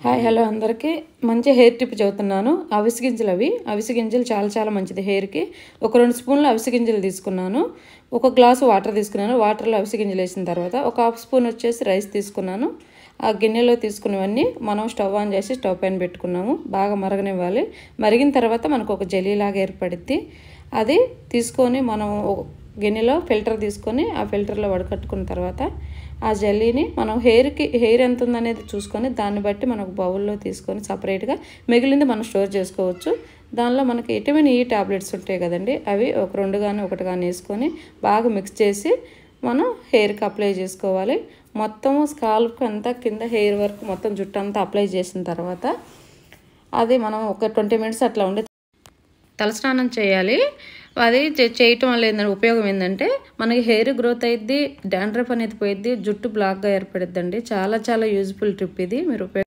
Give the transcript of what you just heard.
Hi hello అందరికీ మంచి hair tip చెబుతున్నాను. అవిసె గింజలు అవిసె గింజలు చాలా మంచిది హెయిర్కి. ఒక 2 స్పూన్లు అవిసె గింజలు తీసుకున్నాను. ఒక గ్లాసు వాటర్ తీసుకున్నాను. వాటర్లో అవిసె గింజలు వేసిన తర్వాత ఒక హాఫ్ స్పూన్ వచ్చేసి రైస్ తీసుకున్నాను. ఆ గిన్నెలో తీసుకున్నవన్నీ మనం స్టవ్ ఆన్ చేసి స్టవ్ పైన పెట్టుకున్నాము. బాగా మరగనివ్వాలి. మరిగిన తర్వాత మనకు ఒక జెల్లీలాగా ఏర్పడుద్ది. అది తీసుకొని మనం గిన్నెలో ఫిల్టర్ తీసుకొని ఆ ఫిల్టర్లో వడకట్టుకున్న తర్వాత ఆ జెల్లీని మనం హెయిర్ ఎంత ఉందనేది చూసుకొని దాన్ని బట్టి మనకు బౌల్లో తీసుకొని సపరేట్గా మిగిలింది మనం స్టోర్ చేసుకోవచ్చు. దానిలో మనకి విటమిన్ ఈ టాబ్లెట్స్ ఉంటాయి కదండి, అవి ఒక 2 కానీ 1 కానీ వేసుకొని బాగా మిక్స్ చేసి మనం హెయిర్కి అప్లై చేసుకోవాలి. మొత్తము స్కాల్ప్కి అంతా కింద హెయిర్ వరకు మొత్తం జుట్టు అంతా అప్లై చేసిన తర్వాత అది మనం ఒక 20 మినిట్స్ అట్లా ఉండి తలస్నానం చేయాలి. అది చేయటం వల్ల ఏంటంటే ఉపయోగం ఏంటంటే మనకి హెయిర్ గ్రోత్ అయ్యిద్ది, డాండ్రఫ్ అనేది పోయిద్ది, జుట్టు బ్లాక్గా ఏర్పడిద్దండి. చాలా యూజ్ఫుల్ ట్రిప్ ఇది. మీరు